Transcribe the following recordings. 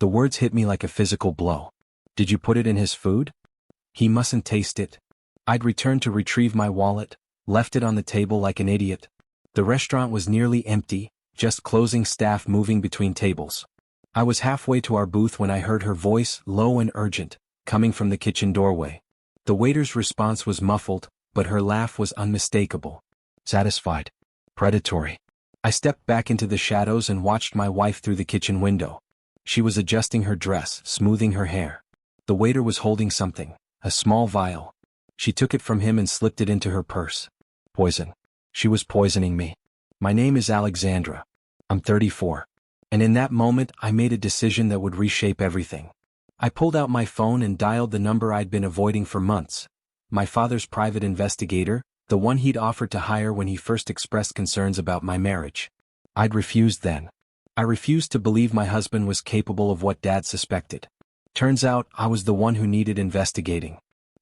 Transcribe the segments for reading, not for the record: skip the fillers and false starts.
The words hit me like a physical blow. Did you put it in his food? He mustn't taste it. I'd returned to retrieve my wallet, left it on the table like an idiot. The restaurant was nearly empty, just closing staff moving between tables. I was halfway to our booth when I heard her voice, low and urgent, coming from the kitchen doorway. The waiter's response was muffled, but her laugh was unmistakable. Satisfied. Predatory. I stepped back into the shadows and watched my wife through the kitchen window. She was adjusting her dress, smoothing her hair. The waiter was holding something, a small vial. She took it from him and slipped it into her purse. Poison. She was poisoning me. My name is Alexandra. I'm 34. And in that moment I made a decision that would reshape everything. I pulled out my phone and dialed the number I'd been avoiding for months. My father's private investigator, the one he'd offered to hire when he first expressed concerns about my marriage. I'd refused then. I refused to believe my husband was capable of what Dad suspected. Turns out I was the one who needed investigating.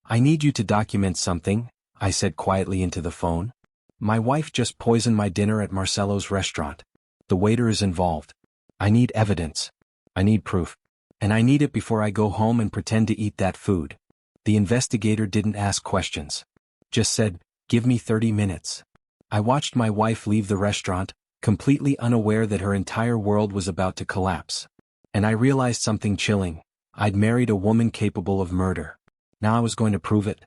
I need you to document something, I said quietly into the phone. My wife just poisoned my dinner at Marcelo's restaurant. The waiter is involved. I need evidence. I need proof. And I need it before I go home and pretend to eat that food. The investigator didn't ask questions. Just said, give me 30 minutes. I watched my wife leave the restaurant, completely unaware that her entire world was about to collapse. And I realized something chilling. I'd married a woman capable of murder. Now I was going to prove it.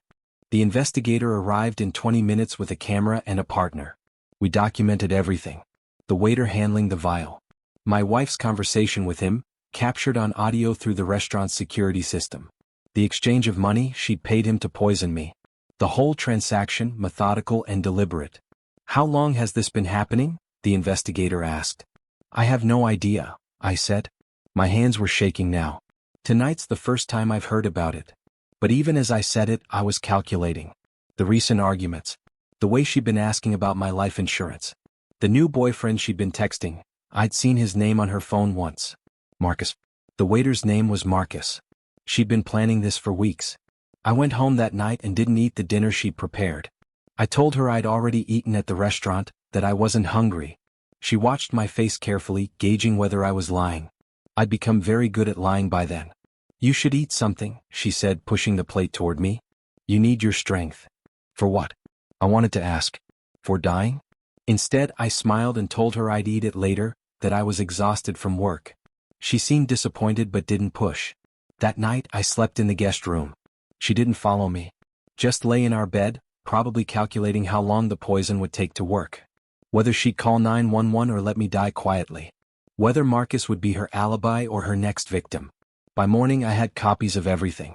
The investigator arrived in 20 minutes with a camera and a partner. We documented everything. The waiter handling the vial. My wife's conversation with him, captured on audio through the restaurant's security system. The exchange of money she'd paid him to poison me. The whole transaction methodical and deliberate. How long has this been happening? The investigator asked. I have no idea, I said. My hands were shaking now. Tonight's the first time I've heard about it. But even as I said it, I was calculating. The recent arguments. The way she'd been asking about my life insurance. The new boyfriend she'd been texting. I'd seen his name on her phone once. Marcus. The waiter's name was Marcus. She'd been planning this for weeks. I went home that night and didn't eat the dinner she'd prepared. I told her I'd already eaten at the restaurant, that I wasn't hungry. She watched my face carefully, gauging whether I was lying. I'd become very good at lying by then. You should eat something, she said, pushing the plate toward me. You need your strength. For what? I wanted to ask. For dying? Instead, I smiled and told her I'd eat it later, that I was exhausted from work. She seemed disappointed but didn't push. That night, I slept in the guest room. She didn't follow me. Just lay in our bed, probably calculating how long the poison would take to work. Whether she'd call 911 or let me die quietly. Whether Marcus would be her alibi or her next victim. By morning I had copies of everything.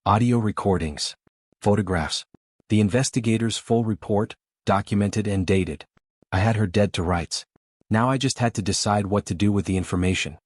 Audio recordings. Photographs. The investigator's full report, documented and dated. I had her dead to rights. Now I just had to decide what to do with the information.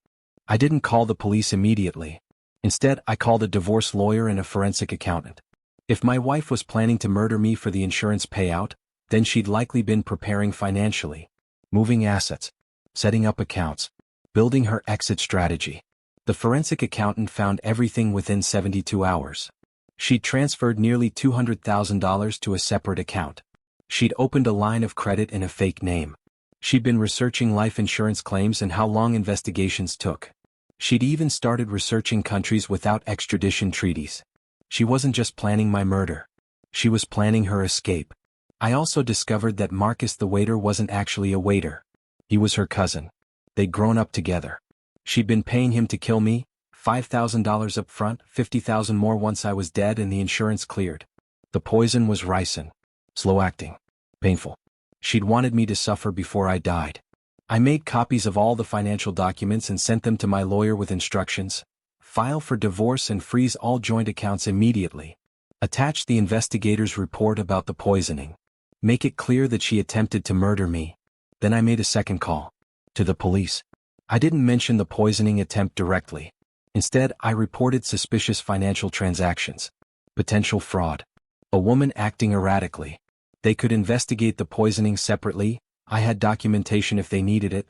I didn't call the police immediately. Instead, I called a divorce lawyer and a forensic accountant. If my wife was planning to murder me for the insurance payout, then she'd likely been preparing financially. Moving assets. Setting up accounts. Building her exit strategy. The forensic accountant found everything within 72 hours. She'd transferred nearly $200,000 to a separate account. She'd opened a line of credit in a fake name. She'd been researching life insurance claims and how long investigations took. She'd even started researching countries without extradition treaties. She wasn't just planning my murder. She was planning her escape. I also discovered that Marcus the waiter wasn't actually a waiter. He was her cousin. They'd grown up together. She'd been paying him to kill me, $5,000 up front, $50,000 more once I was dead and the insurance cleared. The poison was ricin. Slow-acting. Painful. She'd wanted me to suffer before I died. I made copies of all the financial documents and sent them to my lawyer with instructions. File for divorce and freeze all joint accounts immediately. Attach the investigator's report about the poisoning. Make it clear that she attempted to murder me. Then I made a second call. To the police. I didn't mention the poisoning attempt directly. Instead, I reported suspicious financial transactions. Potential fraud. A woman acting erratically. They could investigate the poisoning separately. I had documentation if they needed it.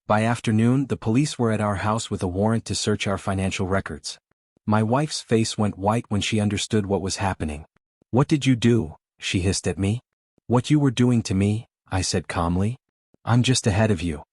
By afternoon, the police were at our house with a warrant to search our financial records. My wife's face went white when she understood what was happening. What did you do? She hissed at me. What you were doing to me, I said calmly. I'm just ahead of you.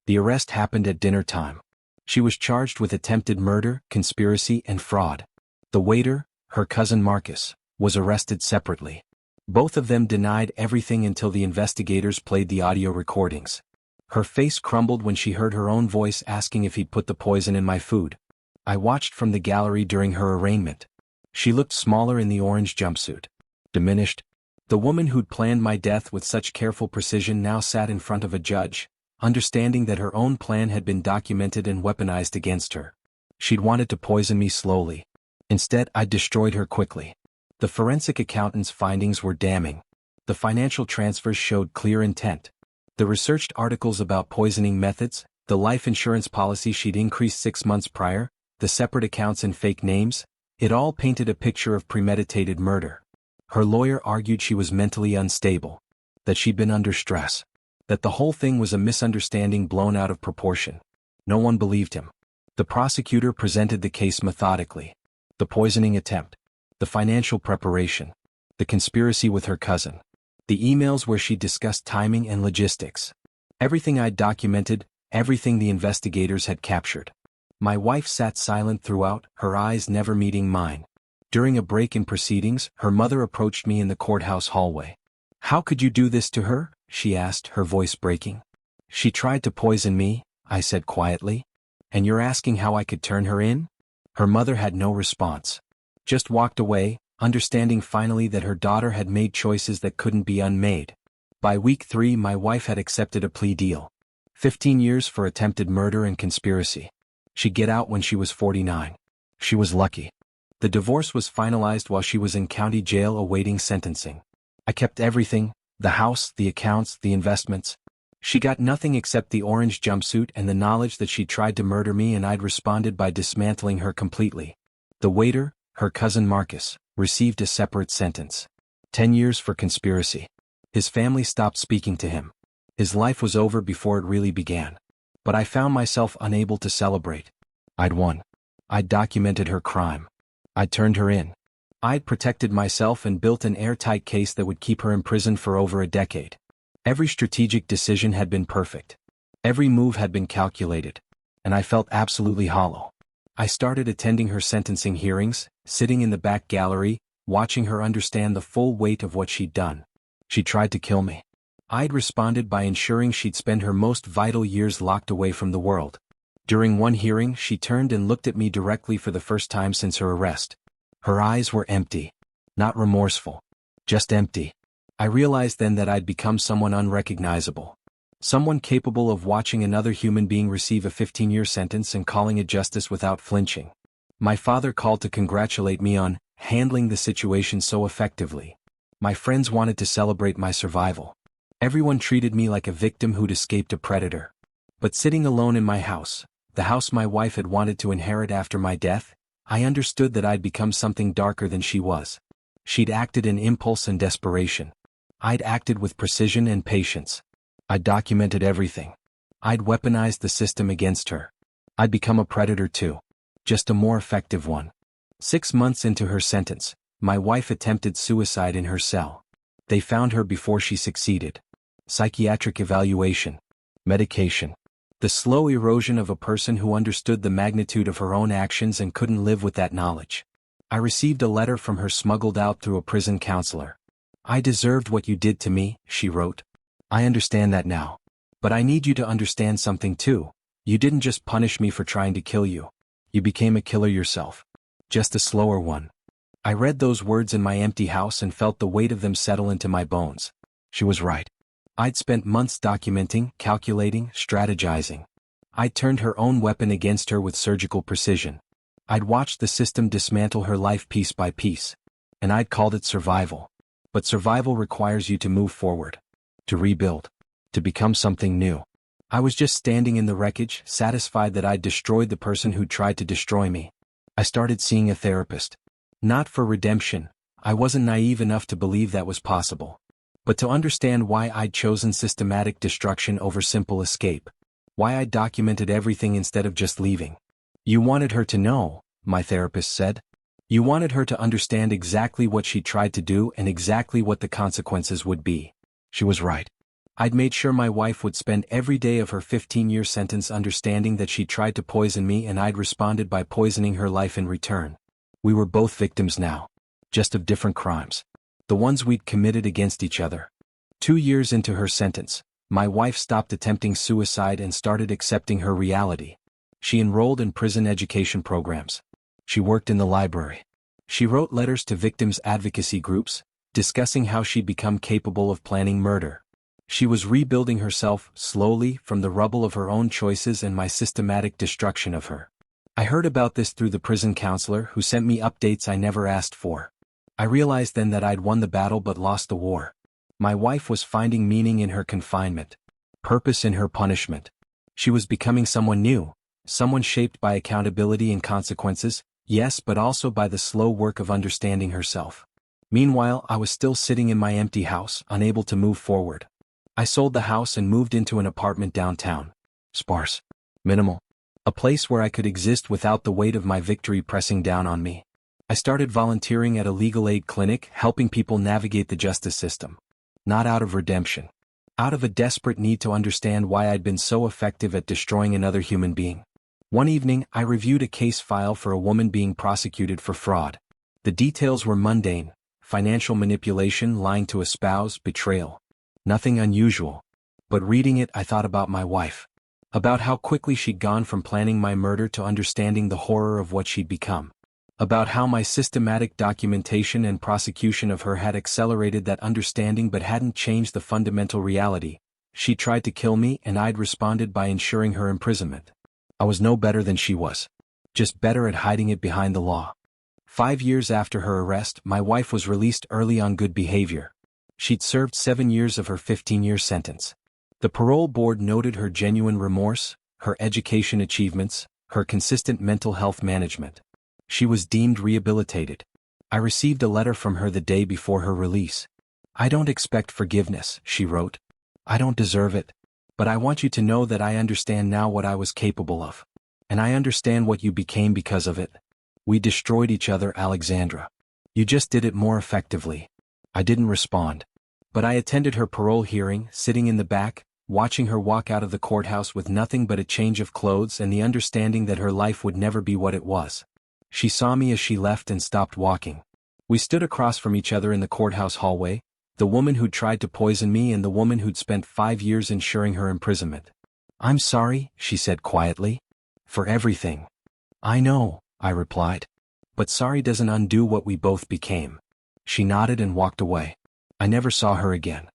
The arrest happened at dinner time. She was charged with attempted murder, conspiracy, and fraud. The waiter, her cousin Marcus, was arrested separately. Both of them denied everything until the investigators played the audio recordings. Her face crumbled when she heard her own voice asking if he'd put the poison in my food. I watched from the gallery during her arraignment. She looked smaller in the orange jumpsuit. Diminished. The woman who'd planned my death with such careful precision now sat in front of a judge, understanding that her own plan had been documented and weaponized against her. She'd wanted to poison me slowly. Instead, I'd destroyed her quickly. The forensic accountant's findings were damning. The financial transfers showed clear intent. The researched articles about poisoning methods, the life insurance policy she'd increased 6 months prior, the separate accounts and fake names, it all painted a picture of premeditated murder. Her lawyer argued she was mentally unstable, that she'd been under stress, that the whole thing was a misunderstanding blown out of proportion. No one believed him. The prosecutor presented the case methodically. The poisoning attempt, the financial preparation, the conspiracy with her cousin, the emails where she discussed timing and logistics. Everything I'd documented, everything the investigators had captured. My wife sat silent throughout, her eyes never meeting mine. During a break in proceedings, her mother approached me in the courthouse hallway. "How could you do this to her?" she asked, her voice breaking. "She tried to poison me," I said quietly. "And you're asking how I could turn her in?" Her mother had no response. Just walked away, understanding finally that her daughter had made choices that couldn't be unmade. By week 3, my wife had accepted a plea deal. 15 years for attempted murder and conspiracy. She'd get out when she was 49. She was lucky. The divorce was finalized while she was in county jail awaiting sentencing. I kept everything, the house, the accounts, the investments. She got nothing except the orange jumpsuit and the knowledge that she'd tried to murder me, and I'd responded by dismantling her completely. The waiter, her cousin Marcus, received a separate sentence. 10 years for conspiracy. His family stopped speaking to him. His life was over before it really began. But I found myself unable to celebrate. I'd won. I'd documented her crime. I'd turned her in. I'd protected myself and built an airtight case that would keep her imprisoned for over a decade. Every strategic decision had been perfect. Every move had been calculated. And I felt absolutely hollow. I started attending her sentencing hearings, sitting in the back gallery, watching her understand the full weight of what she'd done. She tried to kill me. I'd responded by ensuring she'd spend her most vital years locked away from the world. During one hearing, she turned and looked at me directly for the first time since her arrest. Her eyes were empty. Not remorseful. Just empty. I realized then that I'd become someone unrecognizable. Someone capable of watching another human being receive a 15-year sentence and calling it justice without flinching. My father called to congratulate me on handling the situation so effectively. My friends wanted to celebrate my survival. Everyone treated me like a victim who'd escaped a predator. But sitting alone in my house, the house my wife had wanted to inherit after my death, I understood that I'd become something darker than she was. She'd acted in impulse and desperation. I'd acted with precision and patience. I'd documented everything. I'd weaponized the system against her. I'd become a predator too. Just a more effective one. 6 months into her sentence, my wife attempted suicide in her cell. They found her before she succeeded. Psychiatric evaluation. Medication. The slow erosion of a person who understood the magnitude of her own actions and couldn't live with that knowledge. I received a letter from her smuggled out through a prison counselor. "I deserved what you did to me," she wrote. "I understand that now. But I need you to understand something too. You didn't just punish me for trying to kill you. You became a killer yourself. Just a slower one." I read those words in my empty house and felt the weight of them settle into my bones. She was right. I'd spent months documenting, calculating, strategizing. I'd turned her own weapon against her with surgical precision. I'd watched the system dismantle her life piece by piece. And I'd called it survival. But survival requires you to move forward. To rebuild. To become something new. I was just standing in the wreckage, satisfied that I'd destroyed the person who tried to destroy me. I started seeing a therapist. Not for redemption. I wasn't naive enough to believe that was possible. But to understand why I'd chosen systematic destruction over simple escape. Why I'd documented everything instead of just leaving. "You wanted her to know," my therapist said. "You wanted her to understand exactly what she tried to do and exactly what the consequences would be." She was right. I'd made sure my wife would spend every day of her 15-year sentence understanding that she tried to poison me and I'd responded by poisoning her life in return. We were both victims now. Just of different crimes. The ones we'd committed against each other. 2 years into her sentence, my wife stopped attempting suicide and started accepting her reality. She enrolled in prison education programs. She worked in the library. She wrote letters to victims' advocacy groups, discussing how she'd become capable of planning murder. She was rebuilding herself, slowly, from the rubble of her own choices and my systematic destruction of her. I heard about this through the prison counselor who sent me updates I never asked for. I realized then that I'd won the battle but lost the war. My wife was finding meaning in her confinement, purpose in her punishment. She was becoming someone new, someone shaped by accountability and consequences, yes, but also by the slow work of understanding herself. Meanwhile, I was still sitting in my empty house, unable to move forward. I sold the house and moved into an apartment downtown. Sparse. Minimal. A place where I could exist without the weight of my victory pressing down on me. I started volunteering at a legal aid clinic, helping people navigate the justice system. Not out of redemption. Out of a desperate need to understand why I'd been so effective at destroying another human being. One evening, I reviewed a case file for a woman being prosecuted for fraud. The details were mundane: financial manipulation, lying to a spouse, betrayal. Nothing unusual. But reading it, I thought about my wife. About how quickly she'd gone from planning my murder to understanding the horror of what she'd become. About how my systematic documentation and prosecution of her had accelerated that understanding but hadn't changed the fundamental reality. She tried to kill me and I'd responded by ensuring her imprisonment. I was no better than she was. Just better at hiding it behind the law. 5 years after her arrest, my wife was released early on good behavior. She'd served 7 years of her 15-year sentence. The parole board noted her genuine remorse, her education achievements, her consistent mental health management. She was deemed rehabilitated. I received a letter from her the day before her release. "I don't expect forgiveness," she wrote. "I don't deserve it. But I want you to know that I understand now what I was capable of. And I understand what you became because of it. We destroyed each other, Alexandra. You just did it more effectively." I didn't respond. But I attended her parole hearing, sitting in the back, watching her walk out of the courthouse with nothing but a change of clothes and the understanding that her life would never be what it was. She saw me as she left and stopped walking. We stood across from each other in the courthouse hallway, the woman who'd tried to poison me and the woman who'd spent 5 years ensuring her imprisonment. "I'm sorry," she said quietly. "For everything." "I know," I replied. "But sorry doesn't undo what we both became." She nodded and walked away. I never saw her again.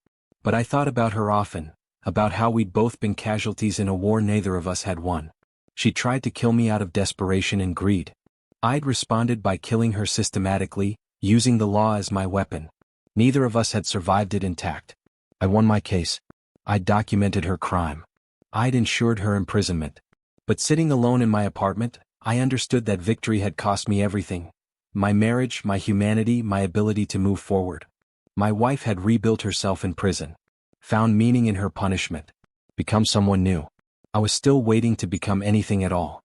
But I thought about her often, about how we'd both been casualties in a war neither of us had won. She tried to kill me out of desperation and greed. I'd responded by killing her systematically, using the law as my weapon. Neither of us had survived it intact. I won my case. I'd documented her crime. I'd ensured her imprisonment. But sitting alone in my apartment, I understood that victory had cost me everything. My marriage, my humanity, my ability to move forward. My wife had rebuilt herself in prison. Found meaning in her punishment. Become someone new. I was still waiting to become anything at all.